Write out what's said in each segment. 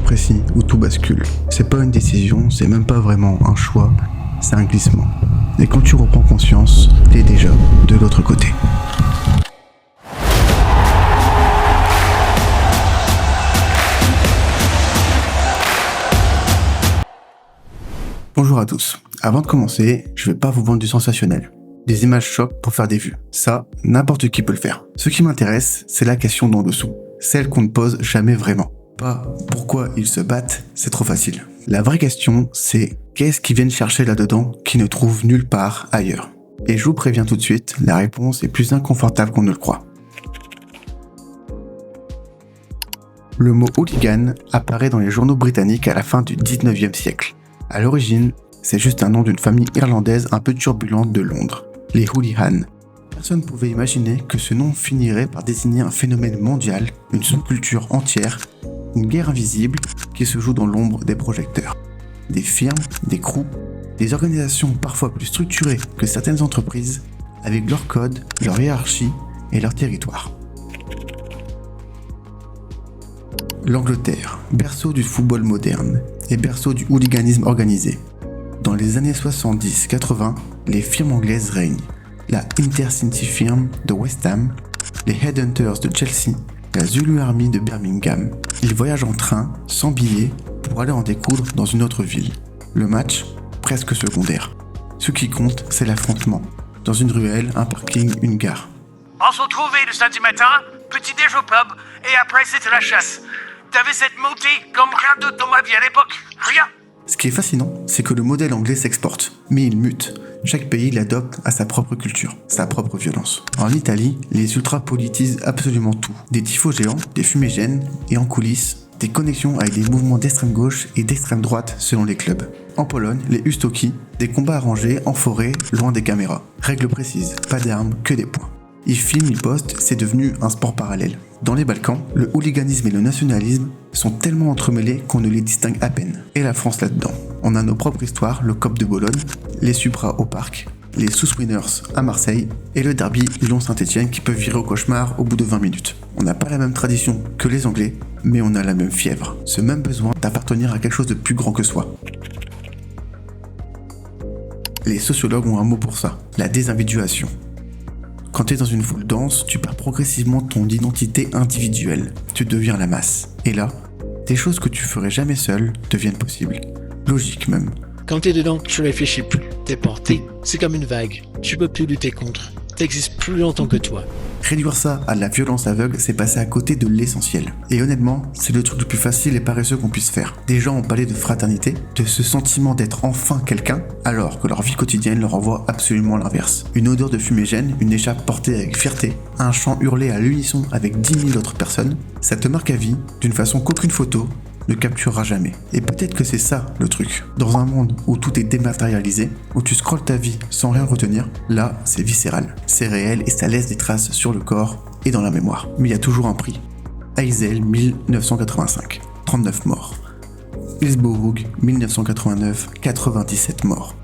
précis où tout bascule. C'est pas une décision, c'est même pas vraiment un choix, c'est un glissement. Et quand tu reprends conscience, t'es déjà de l'autre côté. Bonjour à tous. Avant de commencer, je vais pas vous vendre du sensationnel. Des images choc pour faire des vues. Ça, n'importe qui peut le faire. Ce qui m'intéresse, c'est la question d'en dessous. Celle qu'on ne pose jamais vraiment. Pas pourquoi ils se battent, c'est trop facile. La vraie question, c'est qu'est-ce qu'ils viennent chercher là-dedans qu'ils ne trouvent nulle part ailleurs. Et je vous préviens tout de suite, la réponse est plus inconfortable qu'on ne le croit. Le mot hooligan apparaît dans les journaux britanniques à la fin du 19e siècle. À l'origine, c'est juste un nom d'une famille irlandaise un peu turbulente de Londres, les hooligans. Personne ne pouvait imaginer que ce nom finirait par désigner un phénomène mondial, une sous-culture entière, une guerre invisible qui se joue dans l'ombre des projecteurs. Des firmes, des crews, des organisations parfois plus structurées que certaines entreprises, avec leurs codes, leur hiérarchie et leur territoire. L'Angleterre, berceau du football moderne et berceau du hooliganisme organisé. Dans les années 70-80, les firmes anglaises règnent. La Intercity Firm de West Ham, les Headhunters de Chelsea, la Zulu Army de Birmingham. Ils voyagent en train, sans billets, pour aller en découdre dans une autre ville. Le match, presque secondaire. Ce qui compte, c'est l'affrontement. Dans une ruelle, un parking, une gare. On se retrouvait le samedi matin, petit déj au pub, et après c'était la chasse. T'avais cette montée comme rien d'autre dans ma vie à l'époque. Rien. Ce qui est fascinant, c'est que le modèle anglais s'exporte, mais il mute. Chaque pays l'adopte à sa propre culture, sa propre violence. En Italie, les ultras politisent absolument tout. Des tifos géants, des fumigènes, et en coulisses, des connexions avec des mouvements d'extrême gauche et d'extrême droite selon les clubs. En Pologne, les ustoki, des combats arrangés en forêt, loin des caméras. Règles précises, pas d'armes, que des points. Ils filment, ils postent, c'est devenu un sport parallèle. Dans les Balkans, le hooliganisme et le nationalisme sont tellement entremêlés qu'on ne les distingue à peine. Et la France là-dedans. On a nos propres histoires, le COP de Bologne, les Supra au parc, les Sous-Winners à Marseille et le derby Lyon-Saint-Etienne qui peut virer au cauchemar au bout de 20 minutes. On n'a pas la même tradition que les Anglais, mais on a la même fièvre, ce même besoin d'appartenir à quelque chose de plus grand que soi. Les sociologues ont un mot pour ça, la désindividuation. Quand tu es dans une foule dense, tu perds progressivement ton identité individuelle. Tu deviens la masse. Et là, des choses que tu ferais jamais seul deviennent possibles. Logique même. Quand t'es dedans, tu réfléchis plus. T'es porté. C'est comme une vague. Tu peux plus lutter contre. T'existes plus longtemps que toi. Réduire ça à de la violence aveugle, c'est passer à côté de l'essentiel. Et honnêtement, c'est le truc le plus facile et paresseux qu'on puisse faire. Des gens ont parlé de fraternité, de ce sentiment d'être enfin quelqu'un, alors que leur vie quotidienne leur envoie absolument l'inverse. Une odeur de fumigène, une écharpe portée avec fierté, un chant hurlé à l'unisson avec 10 000 autres personnes, ça te marque à vie d'une façon qu'aucune photo ne capturera jamais. Et peut-être que c'est ça le truc. Dans un monde où tout est dématérialisé, où tu scrolles ta vie sans rien retenir, là c'est viscéral. C'est réel et ça laisse des traces sur le corps et dans la mémoire. Mais il y a toujours un prix. Heysel 1985, 39 morts. Hillsborough 1989, 97 morts.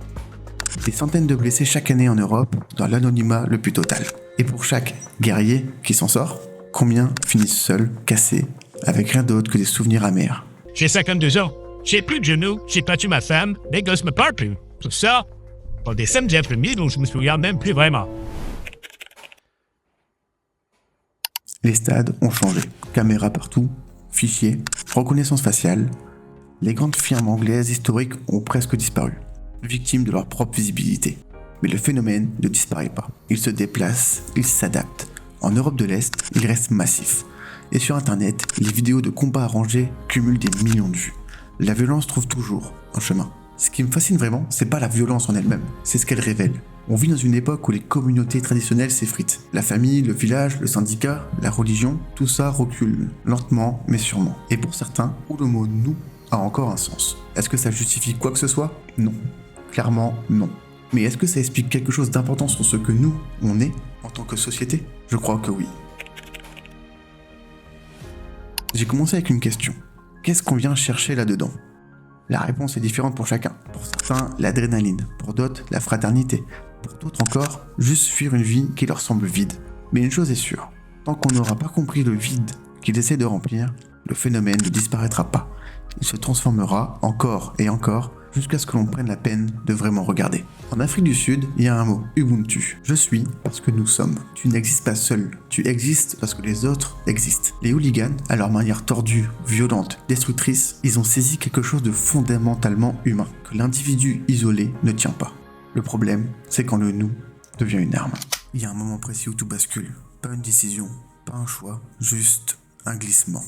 Des centaines de blessés chaque année en Europe, dans l'anonymat le plus total. Et pour chaque guerrier qui s'en sort, combien finissent seuls, cassés, avec rien d'autre que des souvenirs amers. J'ai 52 ans. J'ai plus de genoux, j'ai battu ma femme, les gosses me parlent plus. Tout ça, pour des samedis après-midi dont je me souviens même plus vraiment. Les stades ont changé. Caméras partout, fichiers, reconnaissance faciale. Les grandes firmes anglaises historiques ont presque disparu, victimes de leur propre visibilité. Mais le phénomène ne disparaît pas. Il se déplace, il s'adapte. En Europe de l'Est, il reste massif. Et sur internet, les vidéos de combats arrangés cumulent des millions de vues. La violence trouve toujours un chemin. Ce qui me fascine vraiment, c'est pas la violence en elle-même, c'est ce qu'elle révèle. On vit dans une époque où les communautés traditionnelles s'effritent. La famille, le village, le syndicat, la religion, tout ça recule, lentement mais sûrement. Et pour certains, où le mot « nous » a encore un sens. Est-ce que ça justifie quoi que ce soit ? Non. Clairement, non. Mais est-ce que ça explique quelque chose d'important sur ce que nous, on est, en tant que société ? Je crois que oui. J'ai commencé avec une question. Qu'est-ce qu'on vient chercher là-dedans ? La réponse est différente pour chacun. Pour certains, l'adrénaline. Pour d'autres, la fraternité. Pour d'autres encore, juste fuir une vie qui leur semble vide. Mais une chose est sûre, tant qu'on n'aura pas compris le vide qu'ils essaient de remplir, le phénomène ne disparaîtra pas. il se transformera encore et encore jusqu'à ce que l'on prenne la peine de vraiment regarder. En Afrique du Sud, il y a un mot, Ubuntu. Je suis parce que nous sommes. Tu n'existes pas seul, tu existes parce que les autres existent. Les hooligans, à leur manière tordue, violente, destructrice, ils ont saisi quelque chose de fondamentalement humain, que l'individu isolé ne tient pas. Le problème, c'est quand le nous devient une arme. Il y a un moment précis où tout bascule. Pas une décision, pas un choix, juste un glissement.